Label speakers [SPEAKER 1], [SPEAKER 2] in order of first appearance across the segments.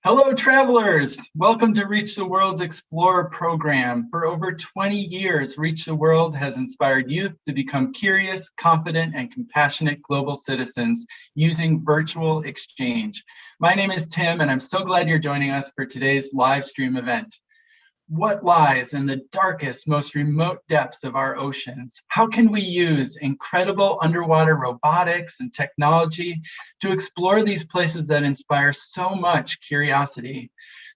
[SPEAKER 1] Hello, travelers. Welcome to Reach the World's Explorer program. For over 20 years, Reach the World has inspired youth to become curious, confident, and compassionate global citizens using virtual exchange. My name is Tim, and I'm so glad you're joining us for today's live stream event. What lies in the darkest, most remote depths of our oceans? How can we use incredible underwater robotics and technology to explore these places that inspire so much curiosity?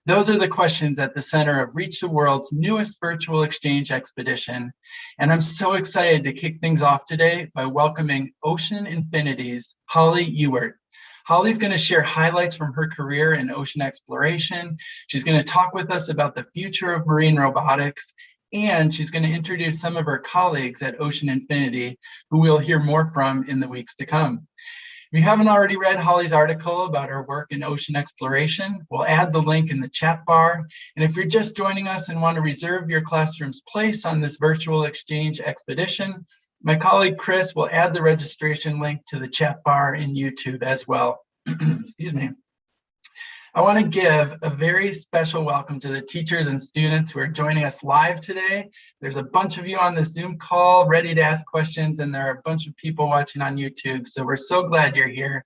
[SPEAKER 1] Those are the questions at the center of Reach the World's newest virtual exchange expedition. And I'm so excited to kick things off today by welcoming Ocean Infinity's Holly Ewart. Holly's going to share highlights from her career in ocean exploration. She's going to talk with us about the future of marine robotics, and she's going to introduce some of her colleagues at Ocean Infinity, who we'll hear more from in the weeks to come. If you haven't already read Holly's article about her work in ocean exploration, we'll add the link in the chat bar. And if you're just joining us and want to reserve your classroom's place on this virtual exchange expedition, my colleague Chris will add the registration link to the chat bar in YouTube as well. Excuse me. I want to give a very special welcome to the teachers and students who are joining us live today. There's a bunch of you on the Zoom call ready to ask questions, and there are a bunch of people watching on YouTube, so we're so glad you're here.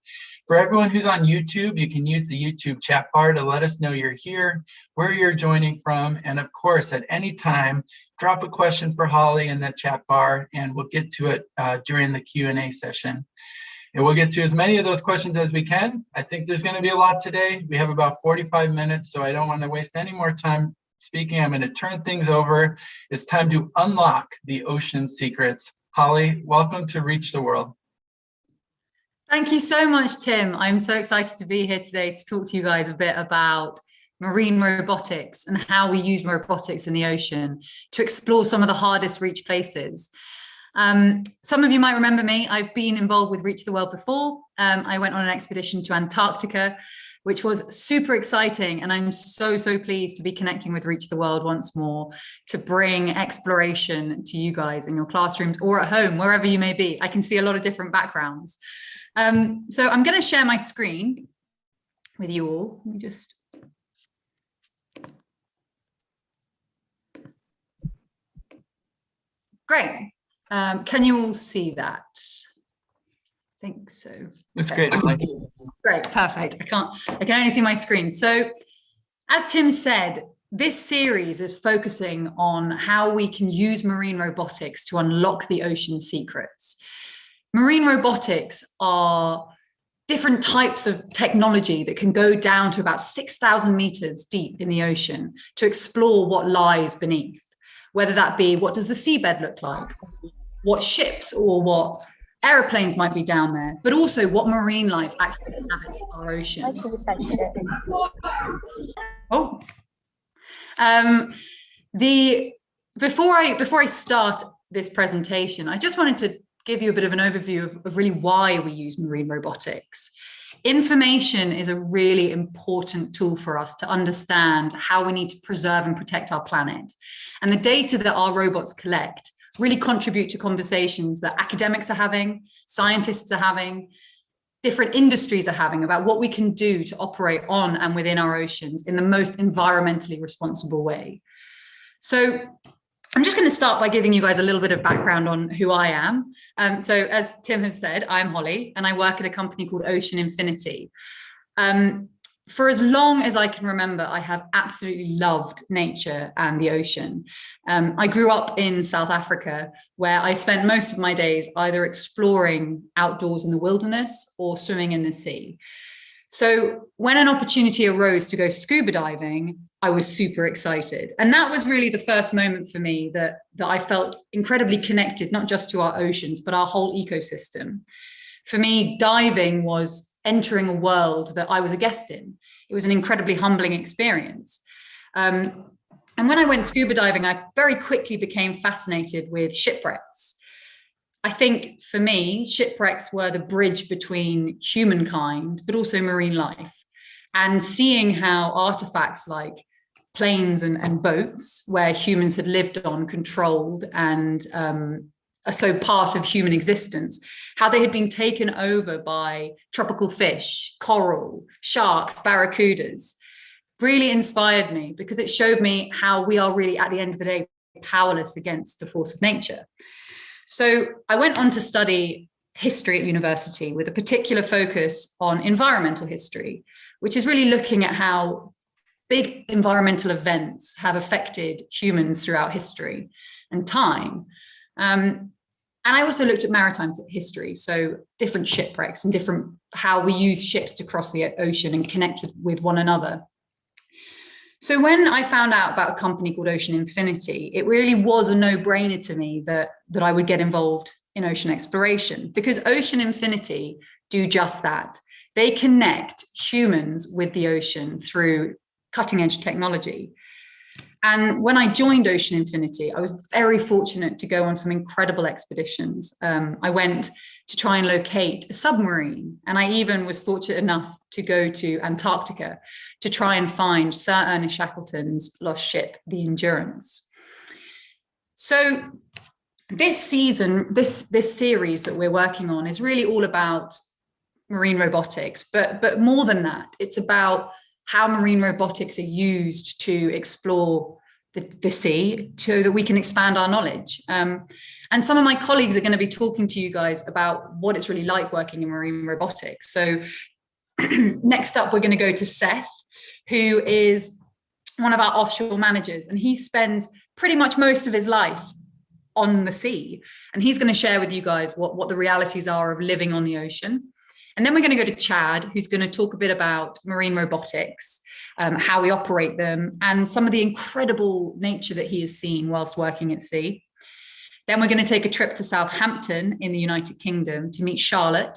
[SPEAKER 1] For everyone who's on YouTube, you can use the YouTube chat bar to let us know you're here, where you're joining from, and of course, at any time, drop a question for Holly in that chat bar, and we'll get to it during the Q&A session. And we'll get to as many of those questions as we can. I think there's going to be a lot today. We have about 45 minutes, so I don't want to waste any more time speaking. I'm going to turn things over. It's time to unlock the ocean secrets. Holly, welcome to Reach the World.
[SPEAKER 2] Thank you so much, Tim. I'm so excited to be here today to talk to you guys a bit about marine robotics and how we use robotics in the ocean to explore some of the hardest reach places. Some of you might remember me. I've been involved with Reach the World before. I went on an expedition to Antarctica, which was super exciting. And I'm so pleased to be connecting with Reach the World once more to bring exploration to you guys in your classrooms or at home, wherever you may be. I can see a lot of different backgrounds. So I'm going to share my screen with you all. Let me just... Great. Can you all see that? I think so.
[SPEAKER 1] That's
[SPEAKER 2] okay.
[SPEAKER 1] Great.
[SPEAKER 2] Great, perfect. I can only see my screen. So as Tim said, this series is focusing on how we can use marine robotics to unlock the ocean secrets. Marine robotics are different types of technology that can go down to about 6,000 meters deep in the ocean to explore what lies beneath, whether that be what does the seabed look like, what ships or what aeroplanes might be down there, but also what marine life actually inhabits our oceans. Oh, before I start this presentation, I just wanted to give you a bit of an overview of really why we use marine robotics. Information is a really important tool for us to understand how we need to preserve and protect our planet. And the data that our robots collect really contribute to conversations that academics are having, scientists are having, different industries are having about what we can do to operate on and within our oceans in the most environmentally responsible way. So I'm just going to start by giving you guys a little bit of background on who I am. So as Tim has said, I'm Holly and I work at a company called Ocean Infinity. For as long as I can remember, I have absolutely loved nature and the ocean. I grew up in South Africa, where I spent most of my days either exploring outdoors in the wilderness or swimming in the sea. So when an opportunity arose to go scuba diving, I was super excited. And that was really the first moment for me that I felt incredibly connected, not just to our oceans, but our whole ecosystem. For me, diving was entering a world that I was a guest in. It was an incredibly humbling experience. And when I went scuba diving, I very quickly became fascinated with shipwrecks. I think for me, shipwrecks were the bridge between humankind, but also marine life. And seeing how artifacts like planes and boats where humans had lived on, controlled, and so part of human existence, how they had been taken over by tropical fish, coral, sharks, barracudas, really inspired me because it showed me how we are really, at the end of the day, powerless against the force of nature. So I went on to study history at university with a particular focus on environmental history, which is really looking at how big environmental events have affected humans throughout history and time. And I also looked at maritime history, so different shipwrecks and different how we use ships to cross the ocean and connect with one another. So when I found out about a company called Ocean Infinity, it really was a no-brainer to me that I would get involved in ocean exploration, because Ocean Infinity do just that. They connect humans with the ocean through cutting-edge technology. And when I joined Ocean Infinity, I was very fortunate to go on some incredible expeditions. I went to try and locate a submarine, and I even was fortunate enough to go to Antarctica to try and find Sir Ernest Shackleton's lost ship, the Endurance. So this season, this series that we're working on is really all about marine robotics, but more than that, it's about how marine robotics are used to explore the sea so that we can expand our knowledge. And some of my colleagues are going to be talking to you guys about what it's really like working in marine robotics. So next up, we're going to go to Seth, who is one of our offshore managers, and he spends pretty much most of his life on the sea. And he's going to share with you guys what the realities are of living on the ocean. And then we're going to go to Chad, who's going to talk a bit about marine robotics, how we operate them, and some of the incredible nature that he has seen whilst working at sea. Then we're going to take a trip to Southampton in the United Kingdom to meet Charlotte,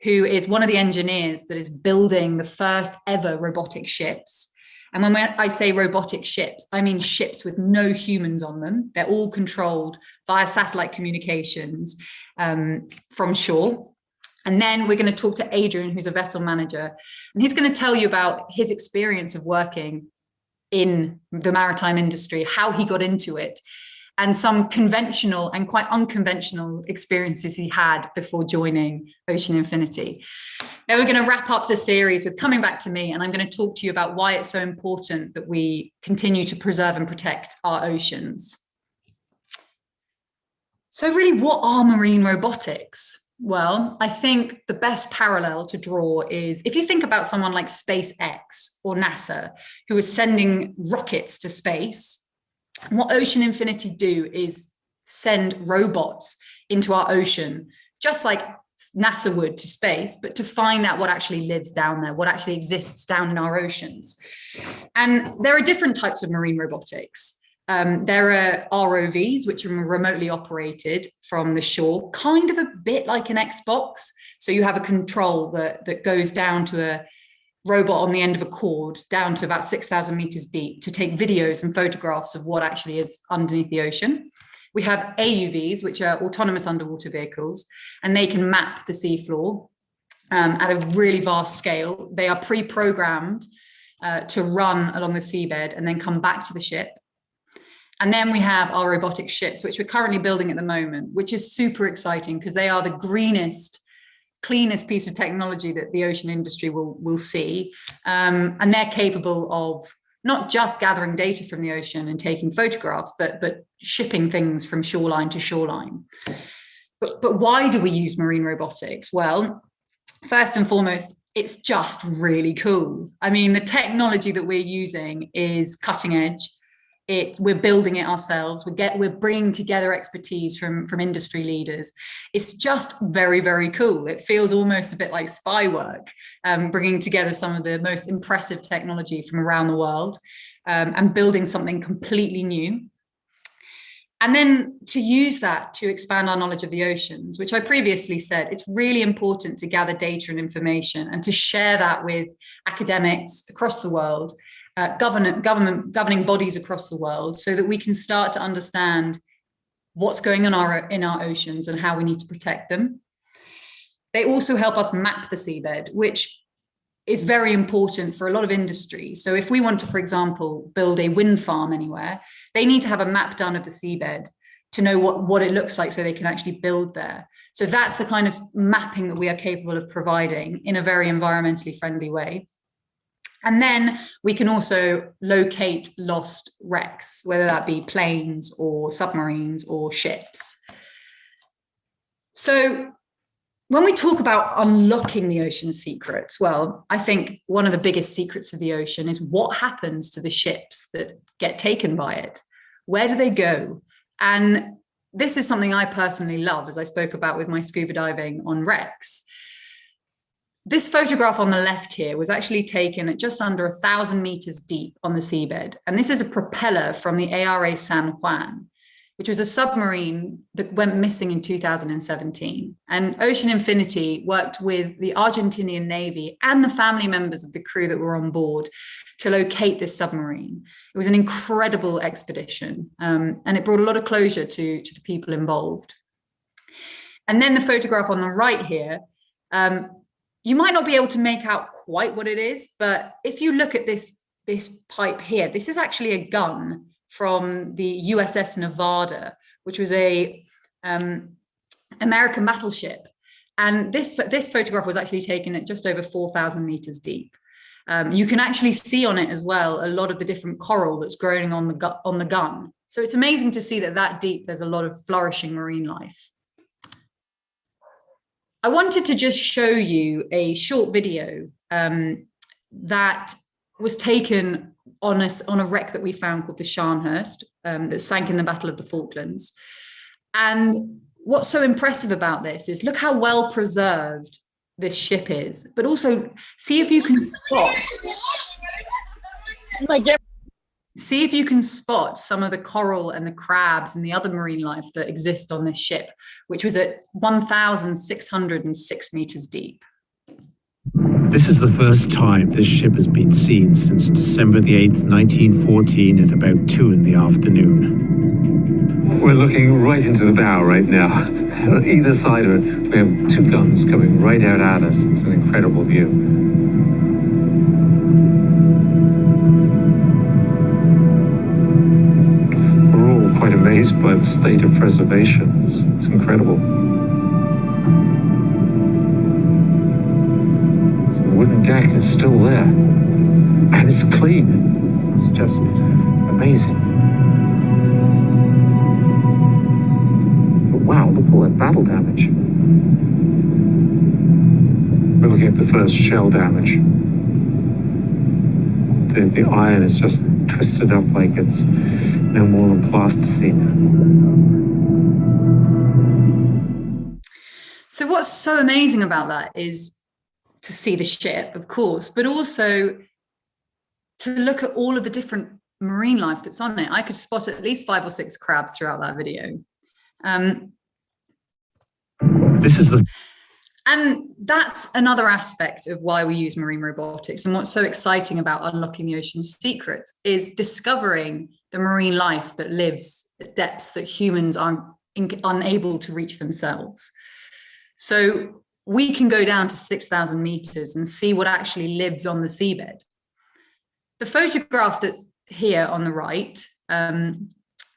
[SPEAKER 2] who is one of the engineers that is building the first ever robotic ships. And when I say robotic ships, I mean ships with no humans on them. They're all controlled via satellite communications from shore. And then we're going to talk to Adrian, who's a vessel manager, and he's going to tell you about his experience of working in the maritime industry, how he got into it, and some conventional and quite unconventional experiences he had before joining Ocean Infinity. Then we're going to wrap up the series with coming back to me, and I'm going to talk to you about why it's so important that we continue to preserve and protect our oceans. So really, what are marine robotics? Well, I think the best parallel to draw is if you think about someone like SpaceX or NASA, who is sending rockets to space. What Ocean Infinity do is send robots into our ocean, just like NASA would to space, but to find out what actually lives down there, what actually exists down in our oceans. And there are different types of marine robotics. There are ROVs, which are remotely operated from the shore, kind of a bit like an Xbox. So you have a control that goes down to a robot on the end of a cord, down to about 6,000 meters deep, to take videos and photographs of what actually is underneath the ocean. We have AUVs, which are autonomous underwater vehicles, and they can map the seafloor at a really vast scale. They are pre-programmed to run along the seabed and then come back to the ship. And then we have our robotic ships, which we're currently building at the moment, which is super exciting because they are the greenest, cleanest piece of technology that the ocean industry will see. And they're capable of not just gathering data from the ocean and taking photographs, but shipping things from shoreline to shoreline. But why do we use marine robotics? Well, first and foremost, it's just really cool. I mean, the technology that we're using is cutting edge. We're building it ourselves. We're bringing together expertise from industry leaders. It's just very, very cool. It feels almost a bit like spy work, bringing together some of the most impressive technology from around the world and building something completely new. And then to use that to expand our knowledge of the oceans, which I previously said, it's really important to gather data and information and to share that with academics across the world, governing bodies across the world, so that we can start to understand what's going on in our oceans and how we need to protect them. They also help us map the seabed, which is very important for a lot of industry. So if we want to, for example, build a wind farm anywhere, they need to have a map done of the seabed to know what it looks like so they can actually build there. So that's the kind of mapping that we are capable of providing in a very environmentally friendly way. And then we can also locate lost wrecks, whether that be planes or submarines or ships. So when we talk about unlocking the ocean's secrets, well, I think one of the biggest secrets of the ocean is what happens to the ships that get taken by it. Where do they go? And this is something I personally love, as I spoke about with my scuba diving on wrecks. This photograph on the left here was actually taken at just under 1,000 meters deep on the seabed. And this is a propeller from the ARA San Juan, which was a submarine that went missing in 2017. And Ocean Infinity worked with the Argentinian Navy and the family members of the crew that were on board to locate this submarine. It was an incredible expedition, and it brought a lot of closure to the people involved. And then the photograph on the right here, you might not be able to make out quite what it is, but if you look at this pipe here, this is actually a gun from the USS Nevada, which was a American battleship. And this photograph was actually taken at just over 4,000 meters deep. You can actually see on it as well a lot of the different coral that's growing on the gun. So it's amazing to see that deep there's a lot of flourishing marine life. I wanted to just show you a short video that was taken on a wreck that we found called the Scharnhorst that sank in the Battle of the Falklands. And what's so impressive about this is look how well preserved this ship is, but also see if you can spot. See if you can spot some of the coral and the crabs and the other marine life that exist on this ship, which was at 1,606 meters deep.
[SPEAKER 3] This is the first time this ship has been seen since December the 8th, 1914 at about 2 in the afternoon.
[SPEAKER 4] We're looking right into the bow right now. On either side of it, we have 2 guns coming right out at us. It's an incredible view. Quite amazed by the state of preservation. It's incredible. So the wooden deck is still there, and it's clean. It's just amazing. But wow, look at all that battle damage. We're looking at the first shell damage. The iron is just twisted up like it's no more than plasticine.
[SPEAKER 2] So what's so amazing about that is to see the ship, of course, but also to look at all of the different marine life that's on it. I could spot at least 5 or 6 crabs throughout that video. And that's another aspect of why we use marine robotics. And what's so exciting about unlocking the ocean's secrets is discovering the marine life that lives at depths that humans are unable to reach themselves. So we can go down to 6,000 meters and see what actually lives on the seabed. The photograph that's here on the right,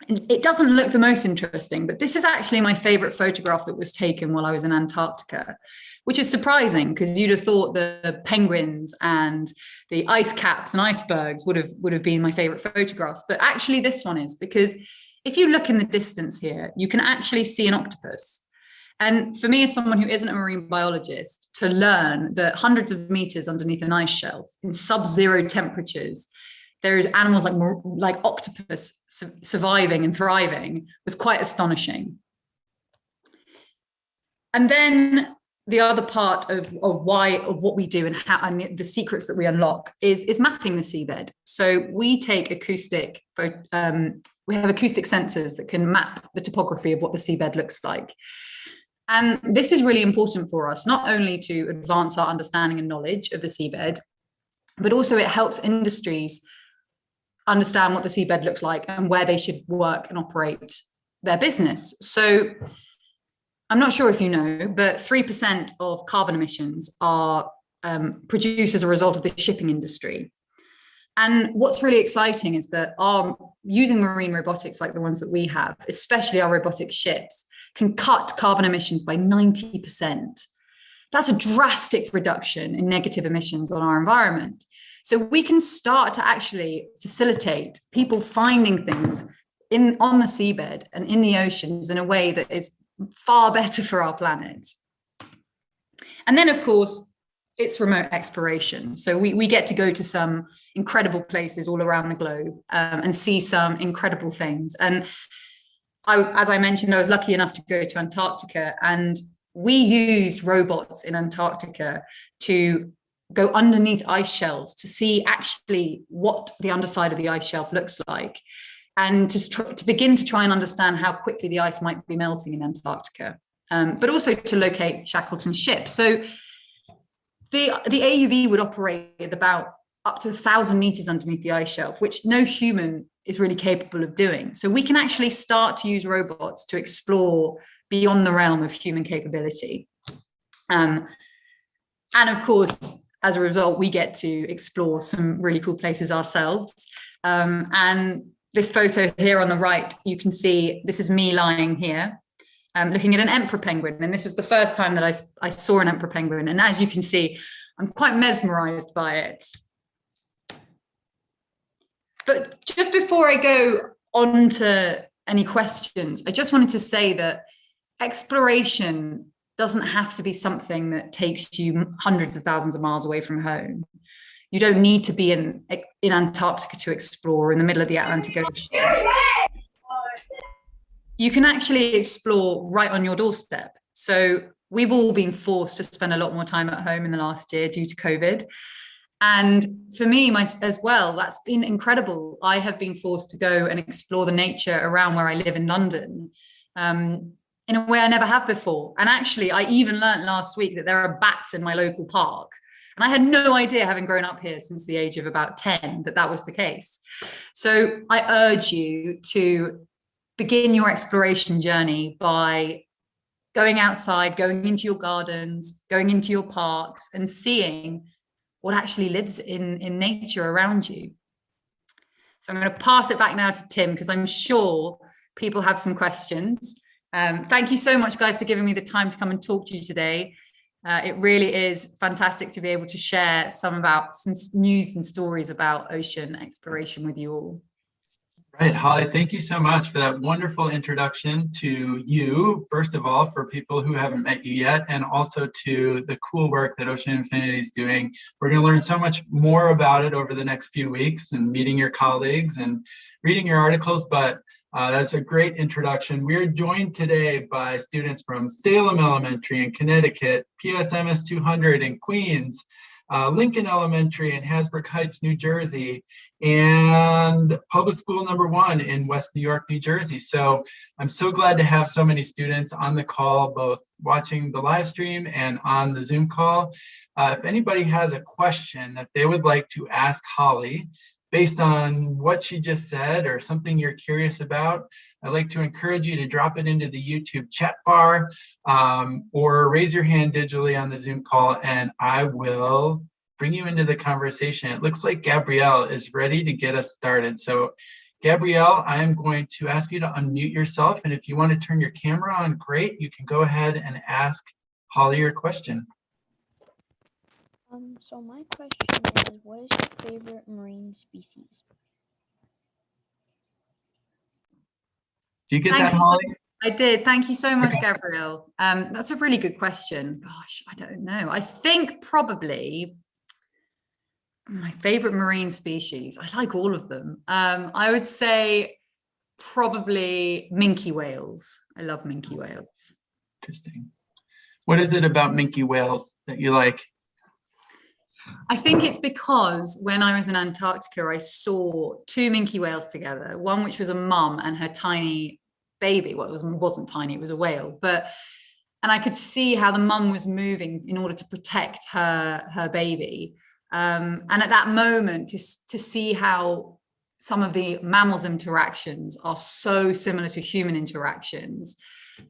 [SPEAKER 2] it doesn't look the most interesting, but this is actually my favorite photograph that was taken while I was in Antarctica, which is surprising because you'd have thought the penguins and the ice caps and icebergs would have been my favorite photographs. But actually this one is, because if you look in the distance here, you can actually see an octopus. And for me, as someone who isn't a marine biologist, to learn that hundreds of meters underneath an ice shelf in sub-zero temperatures, there's animals like octopus surviving and thriving was quite astonishing. And then the other part of what we do and how, and the secrets that we unlock is mapping the seabed. So we take we have acoustic sensors that can map the topography of what the seabed looks like. And this is really important for us, not only to advance our understanding and knowledge of the seabed, but also it helps industries understand what the seabed looks like and where they should work and operate their business. So I'm not sure if you know, but 3% of carbon emissions are produced as a result of the shipping industry. And what's really exciting is that using marine robotics like the ones that we have, especially our robotic ships, can cut carbon emissions by 90%. that's a drastic reduction in negative emissions on our environment. So we can start to actually facilitate people finding things on the seabed and in the oceans in a way that is far better for our planet. And then, of course, it's remote exploration. So we get to go to some incredible places all around the globe and see some incredible things. And as I mentioned, I was lucky enough to go to Antarctica, and we used robots in Antarctica to go underneath ice shelves to see actually what the underside of the ice shelf looks like, and to begin to try and understand how quickly the ice might be melting in Antarctica, but also to locate Shackleton ships. So the AUV would operate at about up to 1,000 meters underneath the ice shelf, which no human is really capable of doing. So we can actually start to use robots to explore beyond the realm of human capability. And of course, as a result, we get to explore some really cool places ourselves. And this photo here on the right, you can see this is me lying here, looking at an emperor penguin. And this was the first time that I saw an emperor penguin. And as you can see, I'm quite mesmerized by it. But just before I go on to any questions, I just wanted to say that exploration doesn't have to be something that takes you hundreds of thousands of miles away from home. You don't need to be in Antarctica to explore, in the middle of the Atlantic Ocean. You can actually explore right on your doorstep. So we've all been forced to spend a lot more time at home in the last year due to COVID. And for me, as well, that's been incredible. I have been forced to go and explore the nature around where I live in London in a way I never have before. And actually, I even learned last week that there are bats in my local park. And I had no idea, having grown up here since the age of about 10, that was the case. So I urge you to begin your exploration journey by going outside, going into your gardens, going into your parks, and seeing what actually lives in nature around you. So I'm going to pass it back now to Tim, because I'm sure people have some questions. Thank you so much, guys, for giving me the time to come and talk to you today. It really is fantastic to be able to share some news and stories about ocean exploration with you all.
[SPEAKER 1] Right, Holly, thank you so much for that wonderful introduction to you, first of all, for people who haven't met you yet, and also to the cool work that Ocean Infinity is doing. We're going to learn so much more about it over the next few weeks, and meeting your colleagues and reading your articles, but that's a great introduction. We're joined today by students from Salem Elementary in Connecticut, PSMS 200 in Queens, Lincoln Elementary in Hasbrook Heights, New Jersey, and Public School number 1 in West New York, New Jersey. So I'm so glad to have so many students on the call, both watching the live stream and on the Zoom call. If anybody has a question that they would like to ask Holly, based on what she just said or something you're curious about, I'd like to encourage you to drop it into the YouTube chat bar or raise your hand digitally on the Zoom call, and I will bring you into the conversation. It looks like Gabrielle is ready to get us started. So Gabrielle, I'm going to ask you to unmute yourself, and if you want to turn your camera on, great, you can go ahead and ask Holly your question.
[SPEAKER 5] So my question is, what is your favorite marine species?
[SPEAKER 1] Did you get that, Holly?
[SPEAKER 2] I did. Thank you so much, Gabrielle. That's a really good question. Gosh, I don't know. I think probably my favorite marine species, I like all of them. I would say probably minky whales. I love minky whales.
[SPEAKER 1] Interesting. What is it about minky whales that you like?
[SPEAKER 2] I think it's because when I was in Antarctica, I saw 2 minky whales together, one which was a mum and her tiny baby. Well, it wasn't tiny, it was a whale, and I could see how the mum was moving in order to protect her baby. And at that moment, to see how some of the mammals' interactions are so similar to human interactions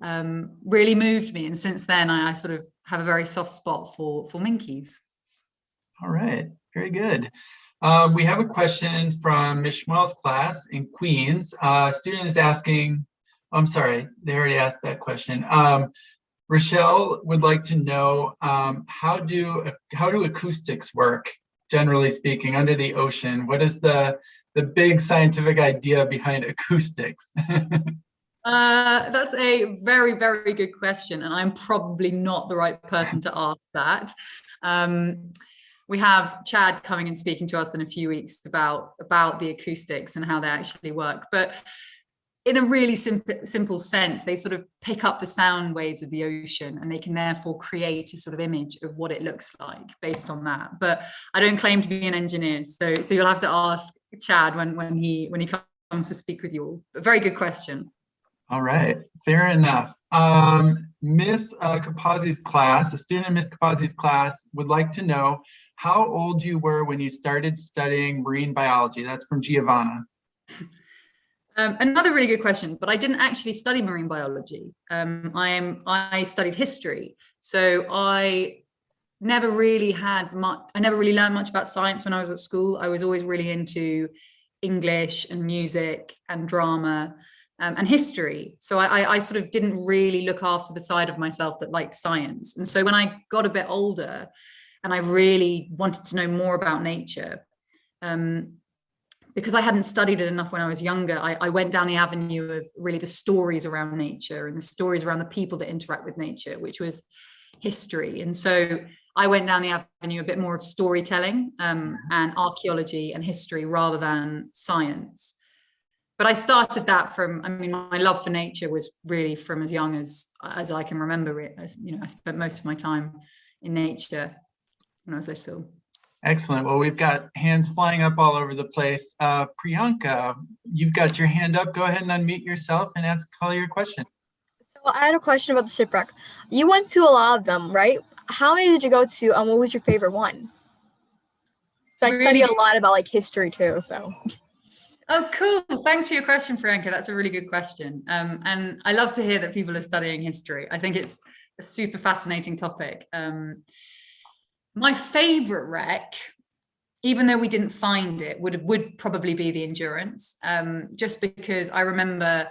[SPEAKER 2] really moved me. And since then, I sort of have a very soft spot for minkies.
[SPEAKER 1] All right, very good. We have a question from Ms. Schmuel's class in Queens. Student is asking, I'm sorry, they already asked that question. Rochelle would like to know how do acoustics work, generally speaking, under the ocean? What is the big scientific idea behind acoustics?
[SPEAKER 2] That's a very, very good question, and I'm probably not the right person to ask that. We have Chad coming and speaking to us in a few weeks about the acoustics and how they actually work. But in a really simple sense, they sort of pick up the sound waves of the ocean, and they can therefore create a sort of image of what it looks like based on that. But I don't claim to be an engineer, so you'll have to ask Chad when he comes to speak with you all. But very good question.
[SPEAKER 1] All right, fair enough. Miss Capazzi's class, a student in Miss Capazzi's class, would like to know how old you were when you started studying marine biology. That's from Giovanna.
[SPEAKER 2] Another really good question, but I didn't actually study marine biology. I studied history, so I never really learned much about science when I was at school. I was always really into English and music and drama and history. So I sort of didn't really look after the side of myself that liked science. And so when I got a bit older and I really wanted to know more about nature, because I hadn't studied it enough when I was younger, I went down the avenue of really the stories around nature and the stories around the people that interact with nature, which was history. And so I went down the avenue a bit more of storytelling and archaeology and history rather than science. But I started that my love for nature was really from as young as I can remember it. I spent most of my time in nature when I was little.
[SPEAKER 1] Excellent. Well, we've got hands flying up all over the place. Priyanka, you've got your hand up. Go ahead and unmute yourself and ask Holly your question.
[SPEAKER 6] So I had a question about the shipwreck. You went to a lot of them, right? How many did you go to? What was your favorite one? So I study a lot about history too. So.
[SPEAKER 2] Oh, cool. Thanks for your question, Priyanka. That's a really good question. And I love to hear that people are studying history. I think it's a super fascinating topic. My favorite wreck, even though we didn't find it, would probably be the Endurance, just because I remember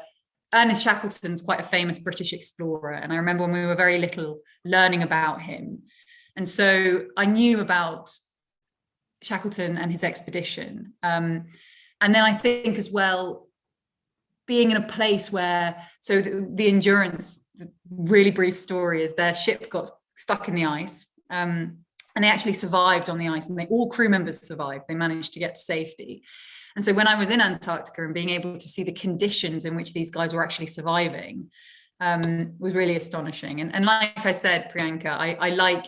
[SPEAKER 2] Ernest Shackleton's quite a famous British explorer. And I remember when we were very little learning about him. And so I knew about Shackleton and his expedition. And then I think as well, being in a place where, so the Endurance, really brief story is their ship got stuck in the ice. And they actually survived on the ice, and all crew members survived. They managed to get to safety. And so when I was in Antarctica and being able to see the conditions in which these guys were actually surviving was really astonishing. And like I said, Priyanka, I like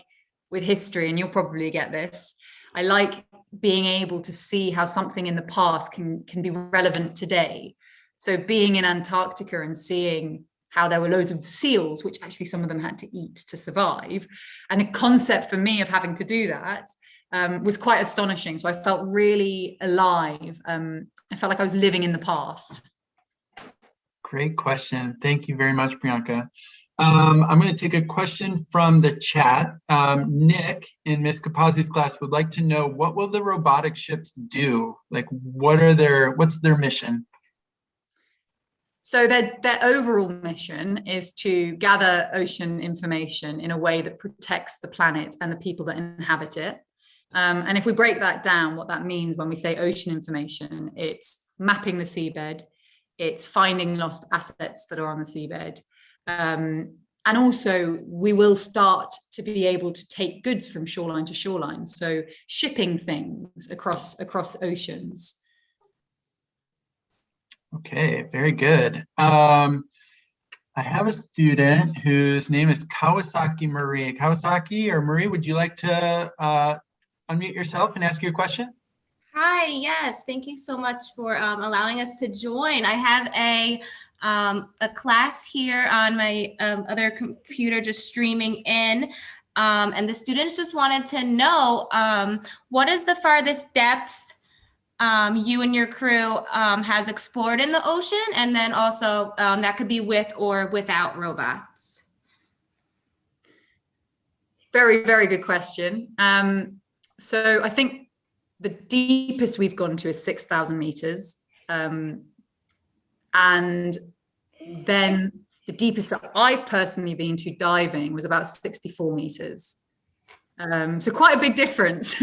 [SPEAKER 2] with history, and you'll probably get this, I like being able to see how something in the past can be relevant today. So being in Antarctica and seeing how there were loads of seals, which actually some of them had to eat to survive. And the concept for me of having to do that was quite astonishing. So I felt really alive. I felt like I was living in the past.
[SPEAKER 1] Great question. Thank you very much, Priyanka. I'm going to take a question from the chat. Nick in Miss Capazzi's class would like to know, what will the robotic ships do? What's their mission?
[SPEAKER 2] So their overall mission is to gather ocean information in a way that protects the planet and the people that inhabit it. And if we break that down, what that means when we say ocean information, it's mapping the seabed, it's finding lost assets that are on the seabed. And also we will start to be able to take goods from shoreline to shoreline. So shipping things across oceans.
[SPEAKER 1] Okay, very good. I have a student whose name is Kawasaki Marie. Kawasaki or Marie, would you like to unmute yourself and ask your question?
[SPEAKER 7] Hi, yes, thank you so much for allowing us to join. I have a class here on my other computer just streaming in, and the students just wanted to know, what is the farthest depth you and your crew has explored in the ocean, and then also that could be with or without robots?
[SPEAKER 2] Very, very good question. So I think the deepest we've gone to is 6,000 meters. And then the deepest that I've personally been to diving was about 64 meters. So quite a big difference,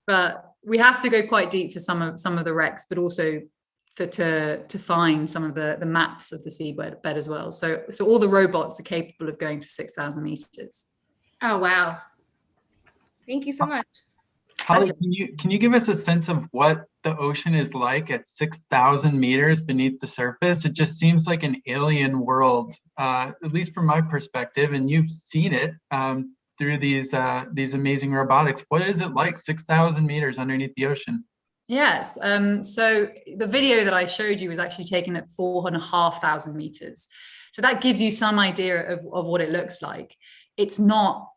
[SPEAKER 2] but we have to go quite deep for some of the wrecks, but also to find some of the maps of the seabed as well. So all the robots are capable of going to 6,000 meters.
[SPEAKER 7] Oh, wow. Thank you so much.
[SPEAKER 1] Holly, can you give us a sense of what the ocean is like at 6,000 meters beneath the surface? It just seems like an alien world, at least from my perspective, and you've seen it through these amazing robotics. What is it like 6,000 meters underneath the ocean?
[SPEAKER 2] Yes. So the video that I showed you was actually taken at 4,500 meters. So that gives you some idea of what it looks like. It's not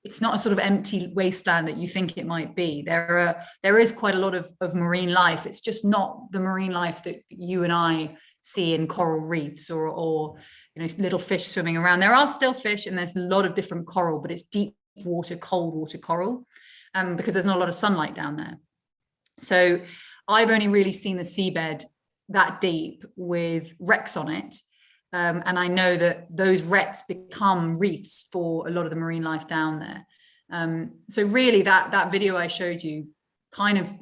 [SPEAKER 2] a sort of empty wasteland that you think it might be. There is quite a lot of marine life. It's just not the marine life that you and I see in coral reefs or little fish swimming around. There are still fish and there's a lot of different coral, but it's deep water, cold water coral, because there's not a lot of sunlight down there. So I've only really seen the seabed that deep with wrecks on it. And I know that those wrecks become reefs for a lot of the marine life down there. So really that video I showed you kind of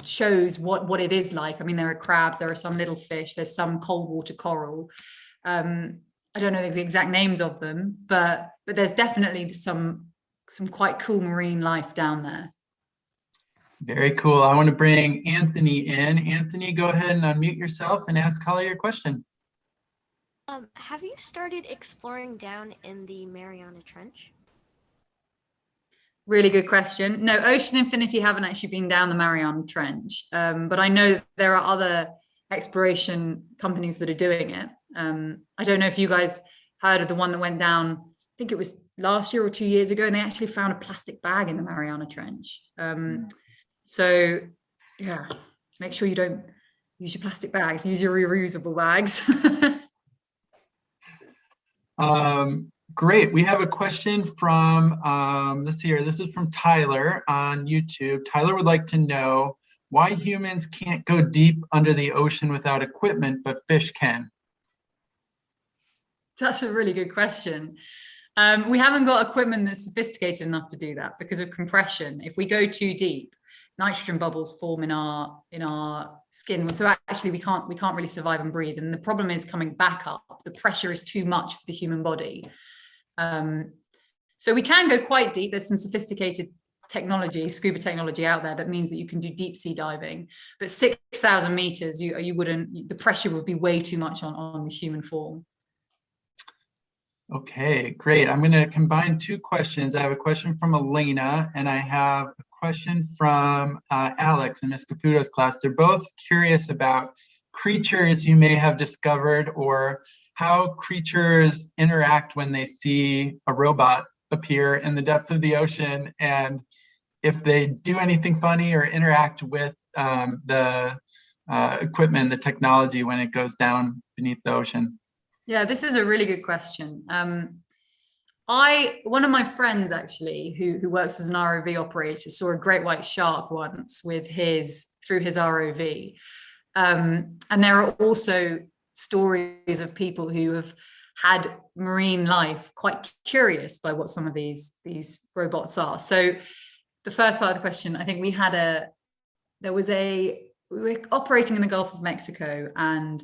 [SPEAKER 2] shows what it is like. I mean, there are crabs, there are some little fish, there's some cold water coral. I don't know the exact names of them, but there's definitely some quite cool marine life down there.
[SPEAKER 1] Very cool. I want to bring Anthony in. Anthony, go ahead and unmute yourself and ask Holly your question.
[SPEAKER 5] Have you started exploring down in the Mariana Trench?
[SPEAKER 2] Really good question. No, Ocean Infinity haven't actually been down the Mariana Trench, but I know there are other exploration companies that are doing it. I don't know if you guys heard of the one that went down, I think it was last year or 2 years ago, and they actually found a plastic bag in the Mariana Trench. So yeah, make sure you don't use your plastic bags, use your reusable bags.
[SPEAKER 1] Great. We have a question from, let's see here. This is from Tyler on YouTube. Tyler would like to know why humans can't go deep under the ocean without equipment, but fish can.
[SPEAKER 2] That's a really good question. We haven't got equipment that's sophisticated enough to do that because of compression. If we go too deep, nitrogen bubbles form in our skin. So actually we can't really survive and breathe. And the problem is coming back up. The pressure is too much for the human body. So we can go quite deep. There's some sophisticated technology, scuba technology out there that means that you can do deep sea diving. But 6,000 meters, you wouldn't, the pressure would be way too much on the human form.
[SPEAKER 1] Okay, great. I'm going to combine two questions. I have a question from Elena and I have a question from Alex in Ms. Caputo's class. They're both curious about creatures you may have discovered or how creatures interact when they see a robot appear in the depths of the ocean, and if they do anything funny or interact with the equipment, the technology when it goes down beneath the ocean.
[SPEAKER 2] Yeah, this is a really good question. One of my friends actually, who works as an ROV operator, saw a great white shark once through his ROV. And there are also stories of people who have had marine life quite curious by what some of these robots are. So the first part of the question, I think we were operating in the Gulf of Mexico, and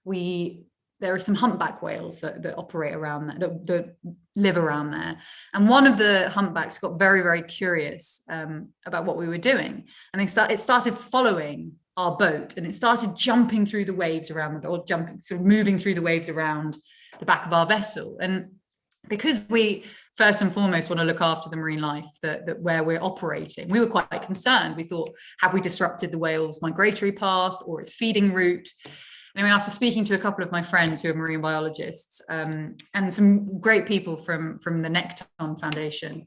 [SPEAKER 2] there are some humpback whales that operate around there, that live around there. And one of the humpbacks got very, very curious about what we were doing. And it started following our boat, and it started jumping through the waves around the boat, moving through the waves around the back of our vessel. And because we first and foremost want to look after the marine life that where we're operating, we were quite concerned. We thought, have we disrupted the whale's migratory path or its feeding route? Anyway, after speaking to a couple of my friends who are marine biologists and some great people from the Necton Foundation,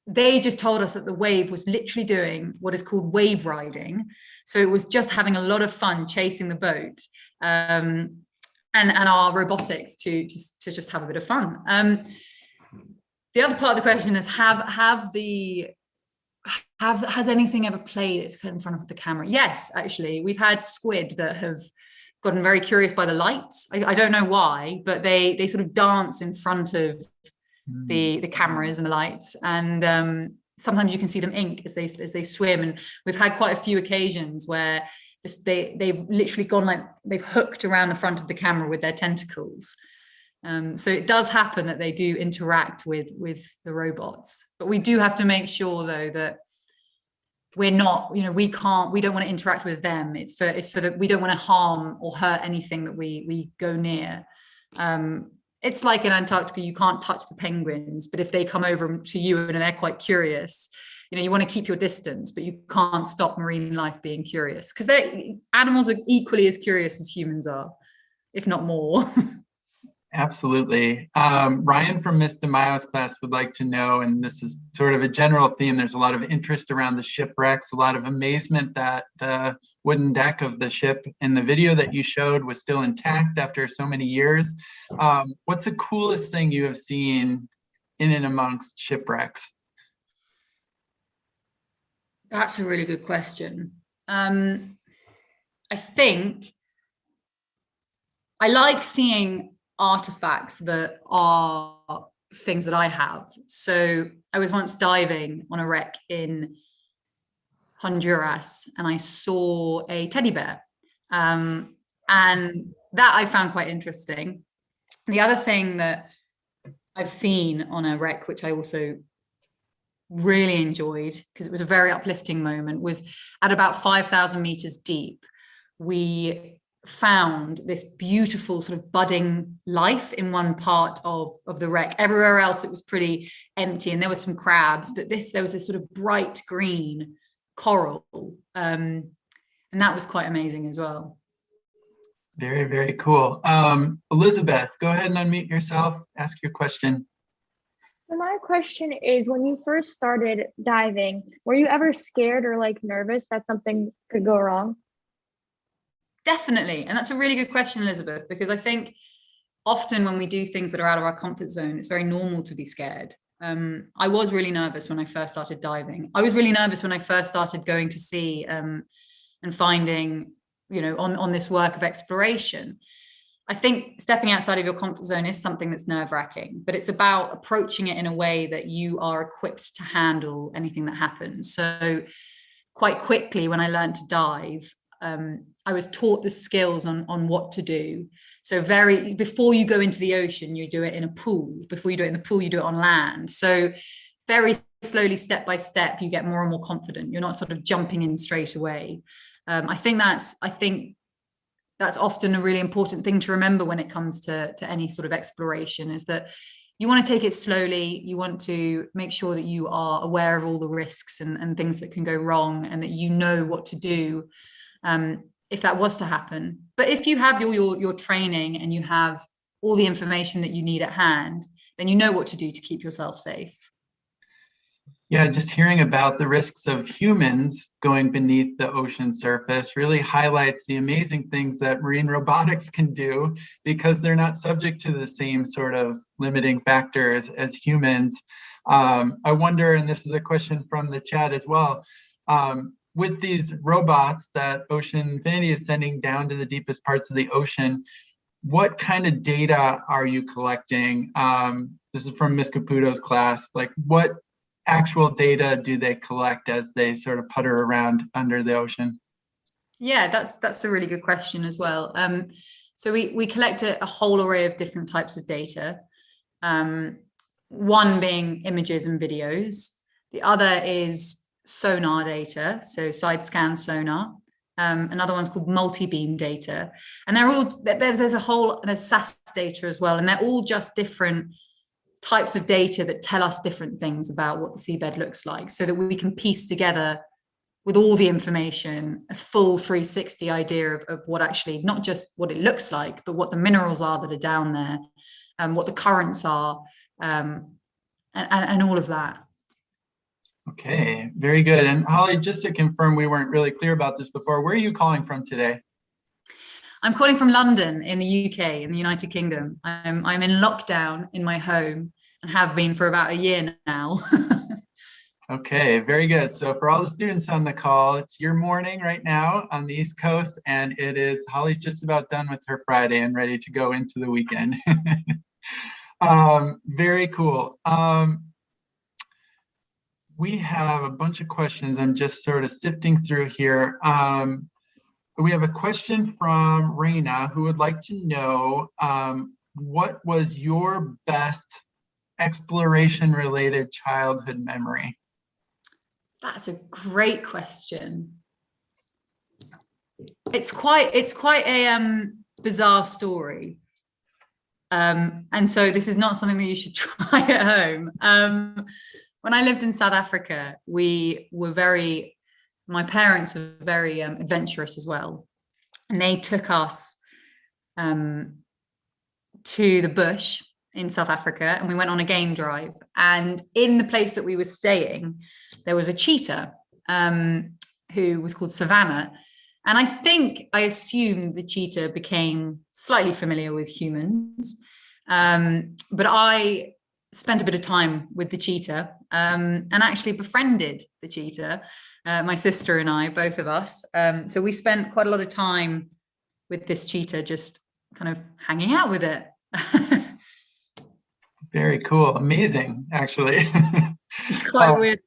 [SPEAKER 2] they just told us that the wave was literally doing what is called wave riding. So it was just having a lot of fun chasing the boat and our robotics to just have a bit of fun. The other part of the question is, has anything ever played in front of the camera? Yes, actually, we've had squid that have gotten very curious by the lights. I don't know why, but they sort of dance in front of the cameras and the lights, and sometimes you can see them ink as they swim. And we've had quite a few occasions where they've literally gone, like they've hooked around the front of the camera with their tentacles. So it does happen that they do interact with the robots, but we do have to make sure though that we're not, we don't want to interact with them. It's for the, we don't want to harm or hurt anything that we go near. It's like in Antarctica, you can't touch the penguins, but if they come over to you and they're quite curious, you want to keep your distance, but you can't stop marine life being curious, because animals are equally as curious as humans are, if not more.
[SPEAKER 1] Absolutely. Ryan from Miss DeMaio's class would like to know, and this is sort of a general theme, there's a lot of interest around the shipwrecks, a lot of amazement that the wooden deck of the ship in the video that you showed was still intact after so many years. What's the coolest thing you have seen in and amongst shipwrecks?
[SPEAKER 2] That's a really good question. I think I like seeing artifacts that are things that I have. So I was once diving on a wreck in Honduras and I saw a teddy bear, and that I found quite interesting. The other thing that I've seen on a wreck, which I also really enjoyed because it was a very uplifting moment, was at about 5,000 meters deep, we found this beautiful sort of budding life in one part of the wreck. Everywhere else it was pretty empty and there were some crabs, but there was this sort of bright green coral, and that was quite amazing as well.
[SPEAKER 1] Very, very cool. Elizabeth, go ahead and unmute yourself, ask your question.
[SPEAKER 8] So my question is, when you first started diving, were you ever scared or like nervous that something could go wrong?
[SPEAKER 2] Definitely. And that's a really good question, Elizabeth, because I think often when we do things that are out of our comfort zone, it's very normal to be scared. I was really nervous when I first started diving. I was really nervous when I first started going to sea and finding, on this work of exploration. I think stepping outside of your comfort zone is something that's nerve-wracking, but it's about approaching it in a way that you are equipped to handle anything that happens. So quite quickly, when I learned to dive, I was taught the skills on what to do. So before you go into the ocean, you do it in a pool. Before you do it in the pool, you do it on land. So very slowly, step by step, you get more and more confident. You're not sort of jumping in straight away. I think that's often a really important thing to remember when it comes to any sort of exploration, is that you want to take it slowly. You want to make sure that you are aware of all the risks and things that can go wrong, and that you know what to do if that was to happen. But if you have your training and you have all the information that you need at hand, then you know what to do to keep yourself safe.
[SPEAKER 1] Yeah, just hearing about the risks of humans going beneath the ocean surface really highlights the amazing things that marine robotics can do, because they're not subject to the same sort of limiting factors as humans. I wonder, and this is a question from the chat as well, with these robots that Ocean Infinity is sending down to the deepest parts of the ocean, what kind of data are you collecting? This is from Ms. Caputo's class. Like, what actual data do they collect as they sort of putter around under the ocean?
[SPEAKER 2] Yeah, that's a really good question as well. So we collect a whole array of different types of data. One being images and videos. The other is sonar data, so side scan sonar. Another one's called multi-beam data, and they're all there's SAS data as well, and they're all just different types of data that tell us different things about what the seabed looks like, so that we can piece together with all the information a full 360 idea of what actually, not just what it looks like, but what the minerals are that are down there, and what the currents are, and all of that.
[SPEAKER 1] Okay, very good. And Holly, just to confirm, we weren't really clear about this before, where are you calling from today?
[SPEAKER 2] I'm calling from London in the UK, in the United Kingdom. I'm in lockdown in my home and have been for about a year now.
[SPEAKER 1] Okay, very good. So for all the students on the call, it's your morning right now on the East Coast, and it is Holly's just about done with her Friday and ready to go into the weekend. Very cool. We have a bunch of questions. I'm just sort of sifting through here. We have a question from Raina who would like to know what was your best exploration-related childhood memory?
[SPEAKER 2] That's a great question. It's quite a bizarre story. And so this is not something that you should try at home. When I lived in South Africa, my parents were very adventurous as well. And they took us to the bush in South Africa, and we went on a game drive. And in the place that we were staying, there was a cheetah who was called Savannah. And I assume the cheetah became slightly familiar with humans. But I spent a bit of time with the cheetah and actually befriended the cheetah, my sister and I, both of us. So we spent quite a lot of time with this cheetah, just kind of hanging out with it.
[SPEAKER 1] Very cool. Amazing, actually.
[SPEAKER 2] It's quite weird.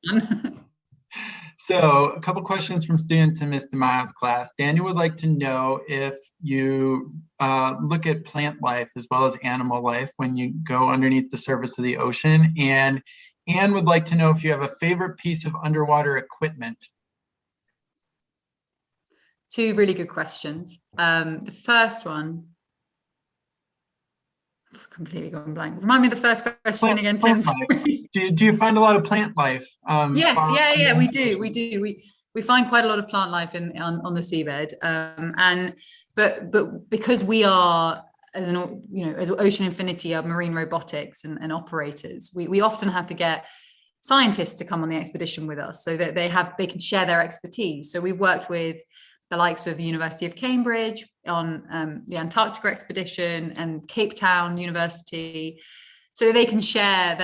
[SPEAKER 1] So a couple questions from students in Ms. DeMaio's class. Daniel would like to know if you look at plant life as well as animal life when you go underneath the surface of the ocean. And Anne would like to know if you have a favorite piece of underwater equipment.
[SPEAKER 2] Two really good questions. The first one, I've completely gone blank. Remind me of the first question again, Tim.
[SPEAKER 1] Do you find a lot of plant life?
[SPEAKER 2] Yes, yeah, we do. We find quite a lot of plant life on the seabed, but because we are, as Ocean Infinity, are marine robotics and operators, we often have to get scientists to come on the expedition with us so that they can share their expertise. So we've worked with the likes of the University of Cambridge on the Antarctica expedition and Cape Town University, so they can share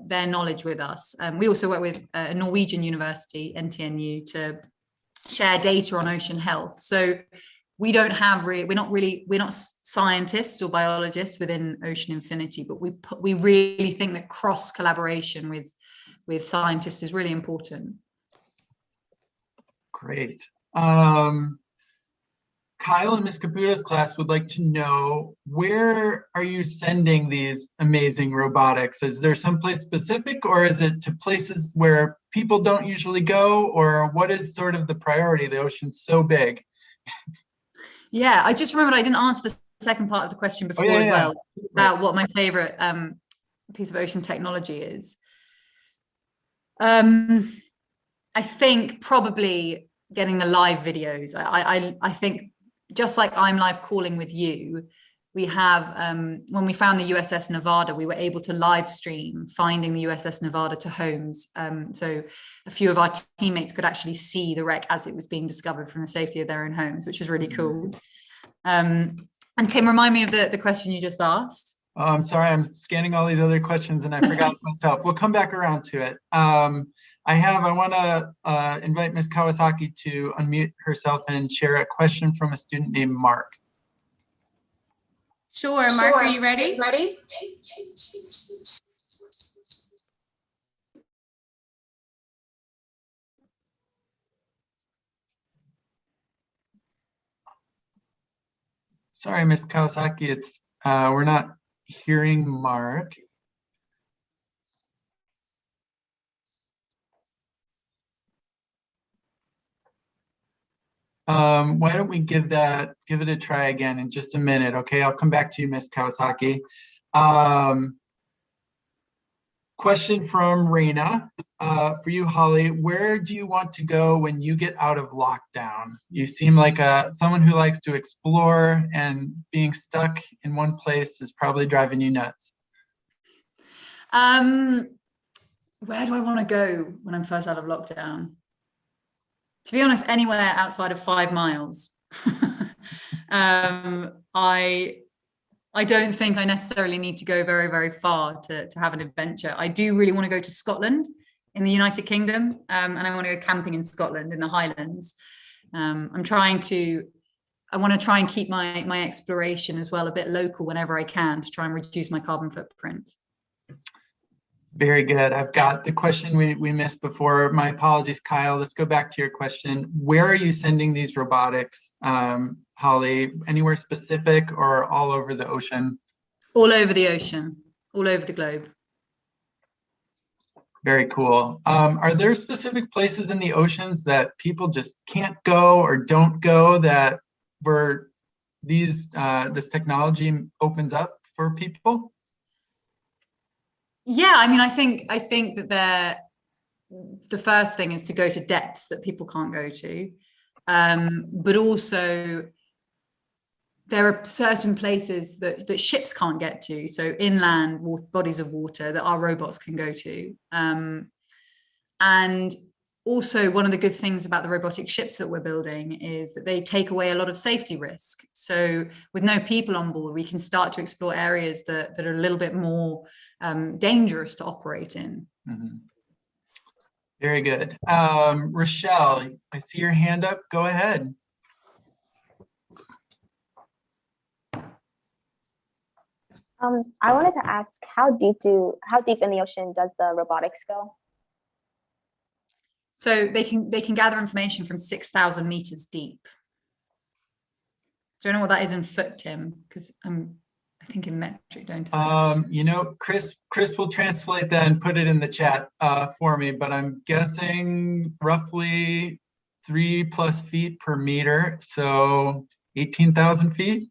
[SPEAKER 2] their knowledge with us. We also work with a Norwegian university, NTNU, to share data on ocean health. So we're not scientists or biologists within Ocean Infinity, but we really think that cross collaboration with scientists is really important.
[SPEAKER 1] Great. Kyle in Ms. Caputa's class would like to know, where are you sending these amazing robotics? Is there someplace specific, or is it to places where people don't usually go, or what is sort of the priority? The ocean's so big.
[SPEAKER 2] Yeah, I just remembered I didn't answer the second part of the question before as well, about what my favorite piece of ocean technology is. I think probably getting the live videos. I think just like I'm live calling with you, we have, when we found the USS Nevada, we were able to live stream finding the USS Nevada to homes. So a few of our teammates could actually see the wreck as it was being discovered from the safety of their own homes, which is really cool. And Tim, remind me of the question you just asked.
[SPEAKER 1] Oh, I'm sorry, I'm scanning all these other questions and I forgot myself. We'll come back around to it. I want to invite Ms. Kawasaki to unmute herself and share a question from a student named Mark.
[SPEAKER 7] Sure, Mark, are you ready?
[SPEAKER 1] Sorry, Ms. Kawasaki, it's we're not hearing Mark. Why don't we give it a try again in just a minute, okay? I'll come back to you, Ms. Kawasaki. Question from Raina. For you, Holly, where do you want to go when you get out of lockdown? You seem like someone who likes to explore, and being stuck in one place is probably driving you nuts.
[SPEAKER 2] Where do I want to go when I'm first out of lockdown? To be honest, anywhere outside of 5 miles. I don't think I necessarily need to go very, very far to have an adventure. I do really want to go to Scotland in the United Kingdom, and I want to go camping in Scotland in the Highlands. I want to try and keep my exploration as well a bit local whenever I can, to try and reduce my carbon footprint.
[SPEAKER 1] Very good. I've got the question we missed before. My apologies, Kyle. Let's go back to your question. Where are you sending these robotics, Holly? Anywhere specific or all over the ocean?
[SPEAKER 2] All over the ocean, all over the globe.
[SPEAKER 1] Very cool. Are there specific places in the oceans that people just can't go or don't go, that where this technology opens up for people?
[SPEAKER 2] Yeah, I mean, I think that the first thing is to go to depths that people can't go to, but also there are certain places that ships can't get to, so inland bodies of water that our robots can go to. And also, one of the good things about the robotic ships that we're building is that they take away a lot of safety risk. So with no people on board, we can start to explore areas that are a little bit more dangerous to operate in.
[SPEAKER 1] Mm-hmm. Very good. Rochelle, I see your hand up. Go ahead.
[SPEAKER 9] I wanted to ask, how deep in the ocean does the robotics go?
[SPEAKER 2] So they can gather information from 6,000 meters deep. Do you know what that is in foot, Tim? Because I think in metric, don't I?
[SPEAKER 1] You know, Chris will translate that and put it in the chat for me, but I'm guessing roughly 3+ feet per meter, so 18,000 feet.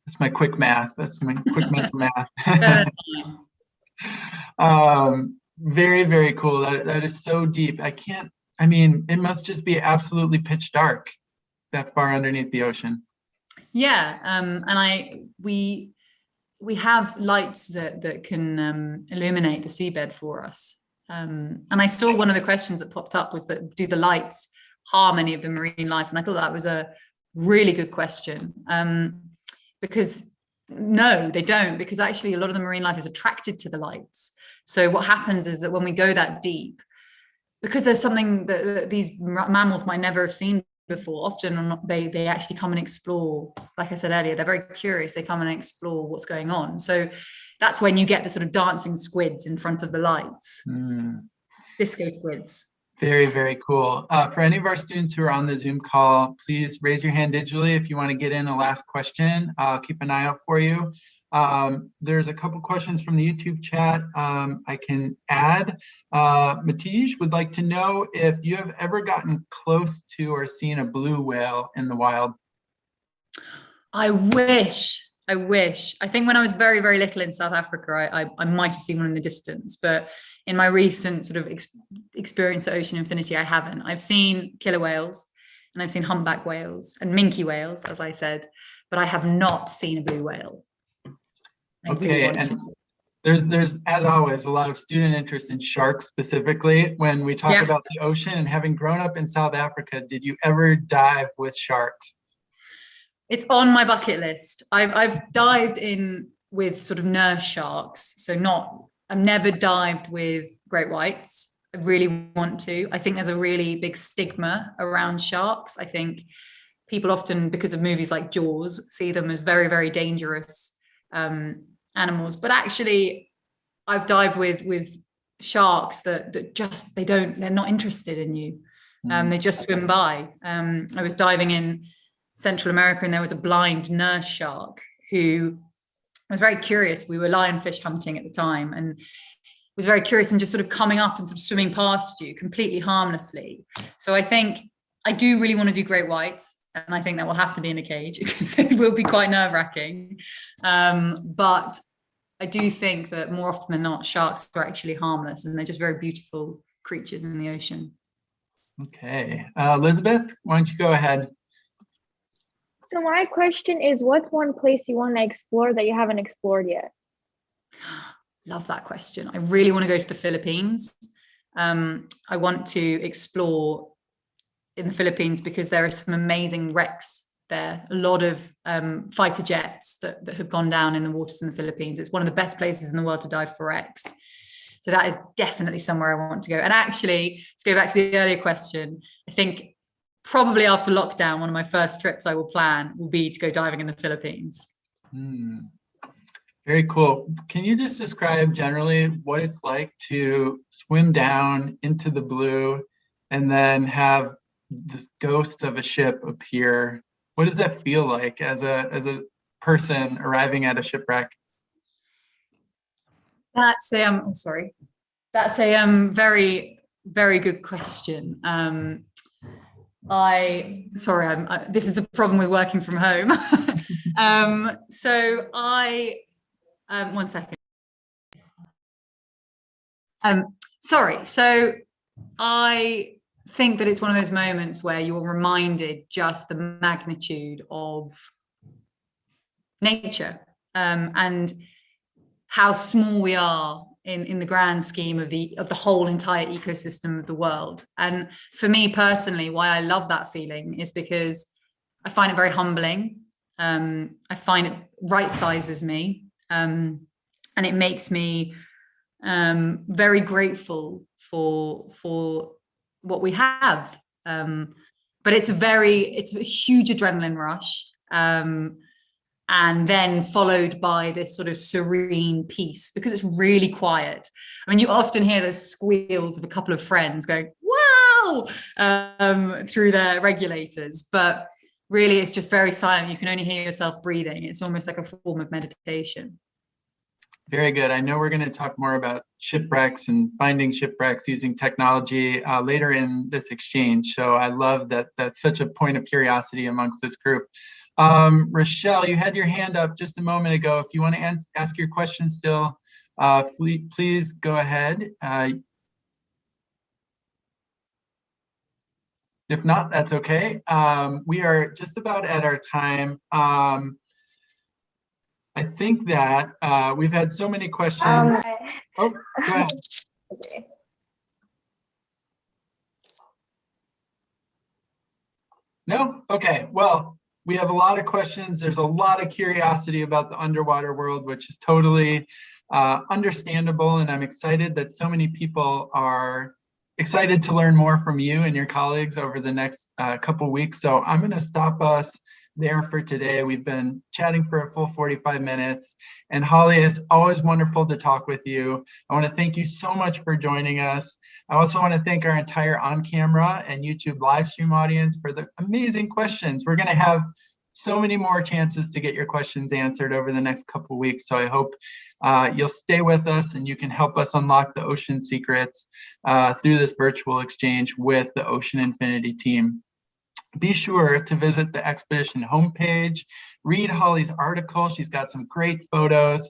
[SPEAKER 1] That's my quick math. That's my quick mental math. Very, very cool. That is so deep. I mean, it must just be absolutely pitch dark that far underneath the ocean.
[SPEAKER 2] Yeah, and we have lights that can illuminate the seabed for us. And I saw one of the questions that popped up was that, do the lights harm any of the marine life? And I thought that was a really good question. Because no, they don't, because actually a lot of the marine life is attracted to the lights. So what happens is that when we go that deep, because there's something that these mammals might never have seen before, often they actually come and explore. Like I said earlier, they're very curious. They come and explore what's going on. So that's when you get the sort of dancing squids in front of the lights. Disco squids.
[SPEAKER 1] Very, very cool. For any of our students who are on the Zoom call, please raise your hand digitally if you want to get in a last question. I'll keep an eye out for you. There's a couple questions from the YouTube chat I can add. Matij would like to know if you have ever gotten close to or seen a blue whale in the wild.
[SPEAKER 2] I wish. I think when I was very, very little in South Africa, I might have seen one in the distance, but in my recent sort of experience at Ocean Infinity, I haven't. I've seen killer whales, and I've seen humpback whales and minky whales, as I said, but I have not seen a blue whale.
[SPEAKER 1] Okay, and there's as always a lot of student interest in sharks specifically. When we talk about the ocean, and having grown up in South Africa, did you ever dive with sharks?
[SPEAKER 2] It's on my bucket list. I've dived in with sort of nurse sharks, so I've never dived with great whites. I really want to. I think there's a really big stigma around sharks. I think people often, because of movies like Jaws, see them as very, very dangerous animals. But actually, I've dived with sharks that just they're not interested in you. They just swim by. I was diving in Central America, and there was a blind nurse shark who was very curious. We were lionfish hunting at the time, and was very curious and just sort of coming up and sort of swimming past you completely harmlessly. So I think I do really want to do great whites, and I think that will have to be in a cage because it will be quite nerve-wracking. But I do think that more often than not, sharks are actually harmless, and they're just very beautiful creatures in the ocean.
[SPEAKER 1] Okay, Elizabeth, why don't you go ahead?
[SPEAKER 8] So my question is, what's one place you want to explore that you haven't explored yet?
[SPEAKER 2] Love that question. I really want to go to the Philippines. I want to explore in the Philippines because there are some amazing wrecks there. A lot of fighter jets that have gone down in the waters in the Philippines. It's one of the best places in the world to dive for wrecks. So that is definitely somewhere I want to go. And actually, to go back to the earlier question, I think probably after lockdown, one of my first trips I will plan will be to go diving in the Philippines.
[SPEAKER 1] Very cool. Can you just describe generally what it's like to swim down into the blue and then have this ghost of a ship appear? What does that feel like as a person arriving at a shipwreck?
[SPEAKER 2] That's That's a very, very good question. This is the problem with working from home. One second. So I think that it's one of those moments where you're reminded just the magnitude of nature, and how small we are in the grand scheme of the whole entire ecosystem of the world. And for me personally, why I love that feeling is because I find it very humbling. I find it right sizes me, and it makes me very grateful for what we have. But it's a huge adrenaline rush. And then followed by this sort of serene peace, because it's really quiet. I mean, you often hear the squeals of a couple of friends going, wow, through their regulators, but really it's just very silent. You can only hear yourself breathing. It's almost like a form of meditation.
[SPEAKER 1] Very good. I know we're going to talk more about shipwrecks and finding shipwrecks using technology later in this exchange. So I love that that's such a point of curiosity amongst this group. Rochelle, you had your hand up just a moment ago. If you want to ask your question still, please go ahead. If not, that's okay. We are just about at our time. I think that we've had so many questions. Oh, go ahead.
[SPEAKER 9] Okay.
[SPEAKER 1] No? Okay. Well, we have a lot of questions. There's a lot of curiosity about the underwater world, which is totally understandable. And I'm excited that so many people are excited to learn more from you and your colleagues over the next couple weeks. So I'm going to stop us there for today. We've been chatting for a full 45 minutes. And Holly, it's always wonderful to talk with you. I want to thank you so much for joining us. I also want to thank our entire on-camera and YouTube live stream audience for the amazing questions. We're going to have so many more chances to get your questions answered over the next couple of weeks. So I hope you'll stay with us and you can help us unlock the ocean secrets through this virtual exchange with the Ocean Infinity team. Be sure to visit the expedition homepage, read Holly's article. She's got some great photos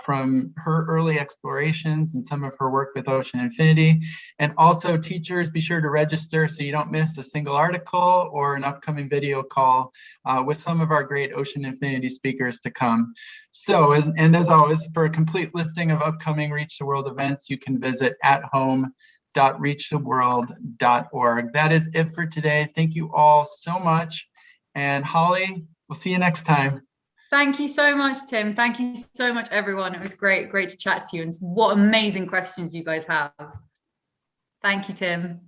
[SPEAKER 1] from her early explorations and some of her work with Ocean Infinity. And also teachers, be sure to register so you don't miss a single article or an upcoming video call with some of our great Ocean Infinity speakers to come. So, as always, for a complete listing of upcoming Reach the World events, you can visit athome.reachtheworld.org. That is it for today. Thank you all so much. And Holly, we'll see you next time.
[SPEAKER 2] Thank you so much, Tim. Thank you so much, everyone. It was great to chat to you, and what amazing questions you guys have. Thank you, Tim.